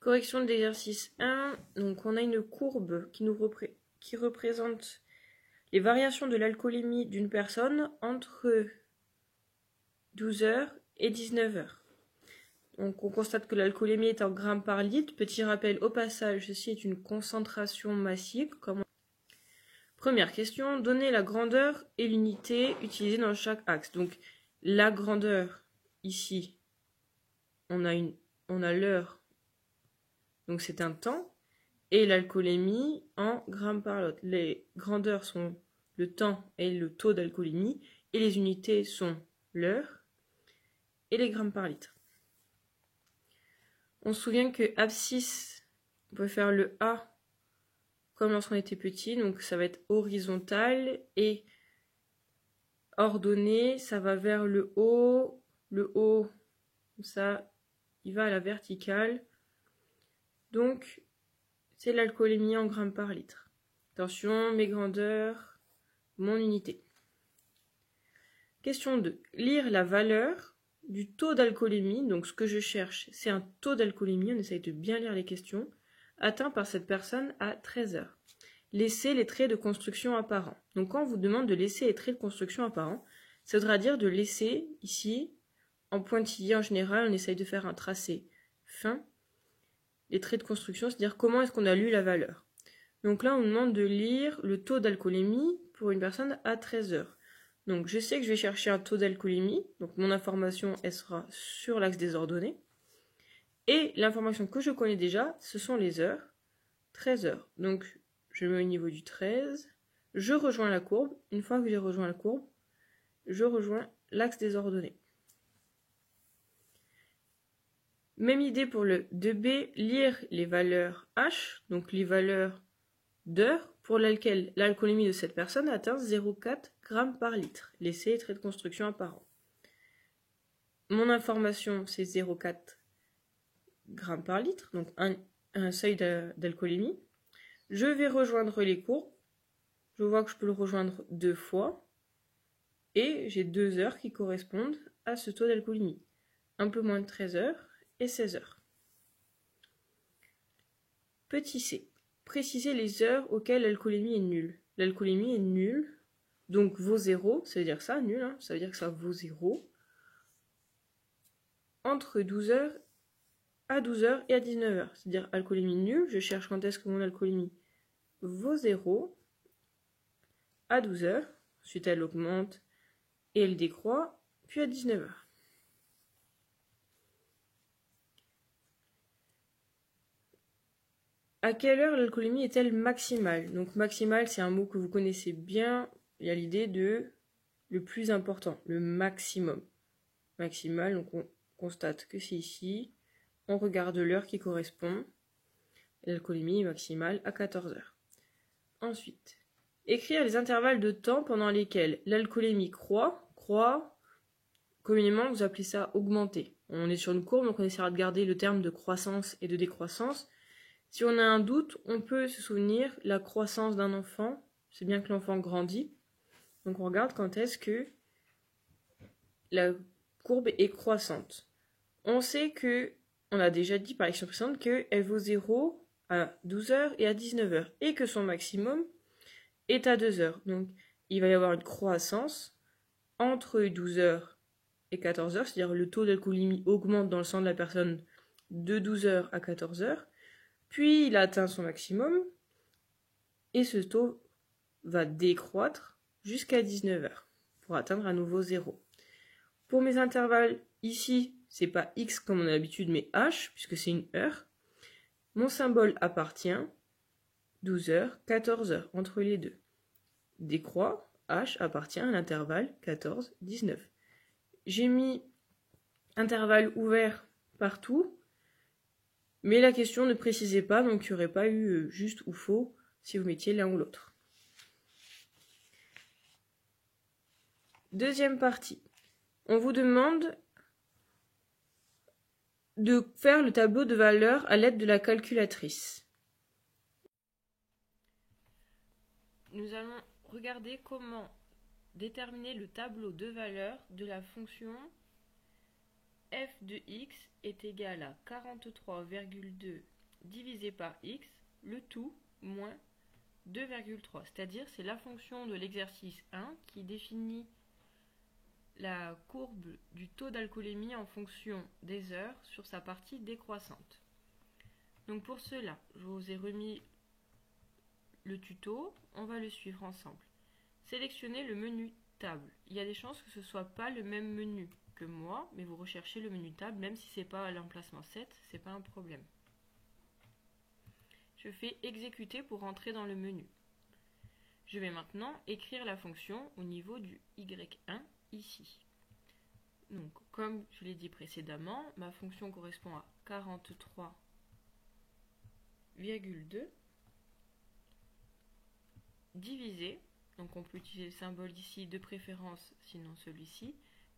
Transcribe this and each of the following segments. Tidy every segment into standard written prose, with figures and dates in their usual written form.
Correction de l'exercice 1. Donc on a une courbe qui représente les variations de l'alcoolémie d'une personne entre 12h et 19h. Donc on constate que l'alcoolémie est en grammes par litre. Petit rappel au passage, ceci est une concentration massive. Première question, donnez la grandeur et l'unité utilisée dans chaque axe. Donc la grandeur, ici, on a l'heure, donc c'est un temps, et l'alcoolémie en grammes par litre. Les grandeurs sont le temps et le taux d'alcoolémie, et les unités sont l'heure et les grammes par litre. On se souvient que abscisse, on peut faire le A comme lorsqu'on était petit, donc ça va être horizontal, et ordonné, ça va vers le haut, ça, il va à la verticale, donc c'est l'alcoolémie en grammes par litre. Attention, mes grandeurs, mon unité. Question 2. Lire la valeur du taux d'alcoolémie, donc ce que je cherche, c'est un taux d'alcoolémie, on essaye de bien lire les questions, atteint par cette personne à 13h. Laissez les traits de construction apparents. Donc quand on vous demande de laisser les traits de construction apparents, ça voudra dire de laisser ici, en pointillé en général, on essaye de faire un tracé fin, les traits de construction, c'est-à-dire comment est-ce qu'on a lu la valeur. Donc là, on demande de lire le taux d'alcoolémie pour une personne à 13h. Donc je sais que je vais chercher un taux d'alcoolémie, donc mon information, elle sera sur l'axe des ordonnées. Et l'information que je connais déjà, ce sont les heures, 13 heures. Donc je mets au niveau du 13, je rejoins la courbe. Une fois que j'ai rejoint la courbe, je rejoins l'axe des ordonnées. Même idée pour le 2B, lire les valeurs H, donc les valeurs d'heures pour lesquelles l'alcoolémie de cette personne atteint 0,4 g par litre. Laissez les traits de construction apparents. Mon information, c'est 0,4 g par litre, donc un seuil d'alcoolémie. Je vais rejoindre les courbes. Je vois que je peux le rejoindre 2 fois. Et j'ai 2 heures qui correspondent à ce taux d'alcoolémie. Un peu moins de 13 heures et 16 heures. Petit c. Précisez les heures auxquelles l'alcoolémie est nulle. L'alcoolémie est nulle, donc vaut 0, ça veut dire ça, nul, hein, ça veut dire que ça vaut 0, entre 12h à 12h et à 19h. C'est-à-dire alcoolémie nulle, je cherche quand est-ce que mon alcoolémie vaut 0 à 12h, ensuite elle augmente et elle décroît, puis à 19h. À quelle heure l'alcoolémie est-elle maximale? Donc maximale, c'est un mot que vous connaissez bien. Il y a l'idée de le plus important, le maximum. Maximal, donc on constate que c'est ici. On regarde l'heure qui correspond. L'alcoolémie est maximale à 14 heures. Ensuite, écrire les intervalles de temps pendant lesquels l'alcoolémie croît, communément vous appelez ça augmenter. On est sur une courbe, donc on essaiera de garder le terme de croissance et de décroissance. Si on a un doute, on peut se souvenir la croissance d'un enfant. C'est bien que l'enfant grandit. Donc on regarde quand est-ce que la courbe est croissante. On sait que, on a déjà dit par l'action précédente, qu'elle vaut 0 à 12h et à 19h. Et que son maximum est à 2h. Donc il va y avoir une croissance entre 12h et 14h. C'est-à-dire le taux d'alcoolémie augmente dans le sang de la personne de 12h à 14h. Puis il atteint son maximum et ce taux va décroître jusqu'à 19h pour atteindre à nouveau 0. Pour mes intervalles, ici, c'est pas x comme on a l'habitude, mais h, puisque c'est une heure. Mon symbole appartient 12h, 14h, entre les deux. Décroît, h appartient à l'intervalle 14, 19. J'ai mis intervalle ouvert partout. Mais la question ne précisait pas, donc il n'y aurait pas eu juste ou faux si vous mettiez l'un ou l'autre. Deuxième partie. On vous demande de faire le tableau de valeurs à l'aide de la calculatrice. Nous allons regarder comment déterminer le tableau de valeurs de la fonction f de x est égal à 43,2 divisé par x, le tout moins 2,3. C'est-à-dire c'est la fonction de l'exercice 1 qui définit la courbe du taux d'alcoolémie en fonction des heures sur sa partie décroissante. Donc pour cela, je vous ai remis le tuto, on va le suivre ensemble. Sélectionnez le menu table. Il y a des chances que ce ne soit pas le même menu que moi, mais vous recherchez le menu table, même si ce n'est pas à l'emplacement 7, ce n'est pas un problème. Je fais exécuter pour rentrer dans le menu. Je vais maintenant écrire la fonction au niveau du Y1 ici. Donc, comme je l'ai dit précédemment, ma fonction correspond à 43,2 divisé, donc on peut utiliser le symbole d'ici de préférence, sinon celui-ci,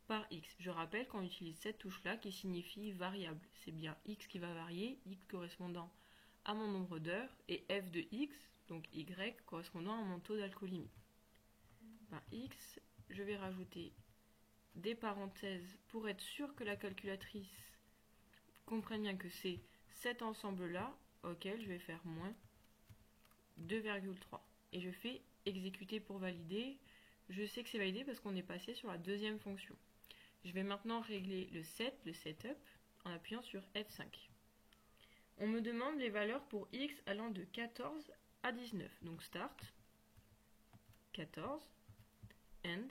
par x. Je rappelle qu'on utilise cette touche-là qui signifie variable. C'est bien x qui va varier, x correspondant à mon nombre d'heures, et f de x, donc y, correspondant à mon taux d'alcoolémie. Par x, je vais rajouter des parenthèses pour être sûr que la calculatrice comprenne bien que c'est cet ensemble-là auquel je vais faire moins 2,3. Et je fais exécuter pour valider. Je sais que c'est validé parce qu'on est passé sur la deuxième fonction. Je vais maintenant régler le setup, en appuyant sur F5. On me demande les valeurs pour x allant de 14 à 19. Donc start, 14, end,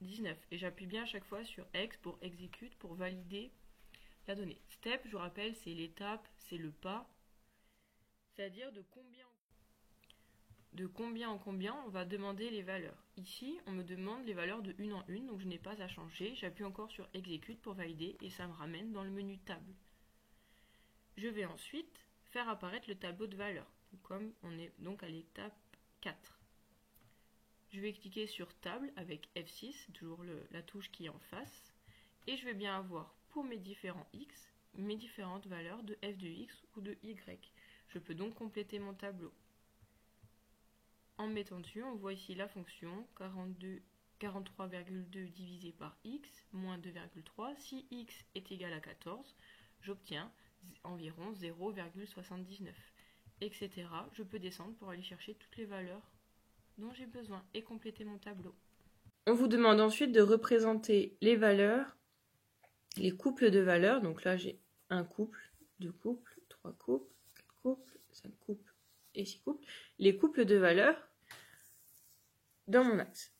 19. Et j'appuie bien à chaque fois sur X pour execute, pour valider la donnée. Step, je vous rappelle, c'est l'étape, c'est le pas. C'est-à-dire de combien en combien on va demander les valeurs. Ici, on me demande les valeurs de une en une, donc je n'ai pas à changer. J'appuie encore sur execute pour valider et ça me ramène dans le menu table. Je vais ensuite faire apparaître le tableau de valeurs, comme on est donc à l'étape 4. Je vais cliquer sur table avec F6, c'est toujours la touche qui est en face, et je vais bien avoir pour mes différents x, mes différentes valeurs de f de x ou de y. Je peux donc compléter mon tableau. En mettant dessus, on voit ici la fonction 43,2 divisé par x moins 2,3. Si x est égal à 14, j'obtiens environ 0,79, etc. Je peux descendre pour aller chercher toutes les valeurs dont j'ai besoin et compléter mon tableau. On vous demande ensuite de représenter les valeurs, les couples de valeurs. Donc là, j'ai un couple, deux couples, trois couples, quatre couples, cinq couples et six couples. Les couples de valeurs dans mon axe.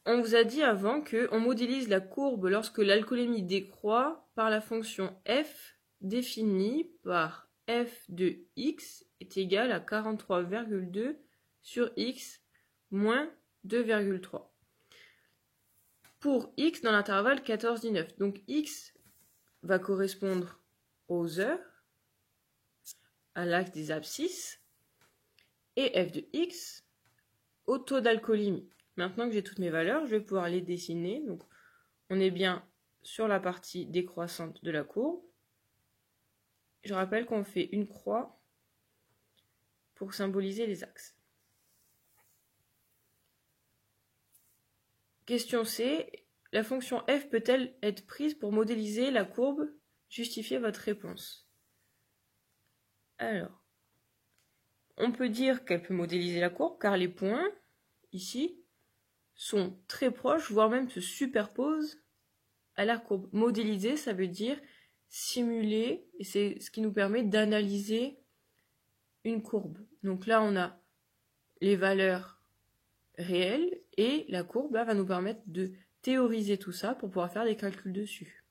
On vous a dit avant qu'on modélise la courbe lorsque l'alcoolémie décroît par la fonction f définie par f de x est égal à 43,2 sur x moins 2,3. Pour x dans l'intervalle 14-19. Donc x va correspondre aux heures, à l'axe des abscisses, et f de x au taux d'alcoolémie. Maintenant que j'ai toutes mes valeurs, je vais pouvoir les dessiner. Donc, on est bien sur la partie décroissante de la courbe. Je rappelle qu'on fait une croix pour symboliser les axes. Question C. La fonction f peut-elle être prise pour modéliser la courbe? Justifiez votre réponse. Alors, on peut dire qu'elle peut modéliser la courbe car les points, ici, sont très proches, voire même se superposent à la courbe. Modéliser, ça veut dire simuler, et c'est ce qui nous permet d'analyser une courbe. Donc là, on a les valeurs réelles, et la courbe là, va nous permettre de théoriser tout ça pour pouvoir faire des calculs dessus.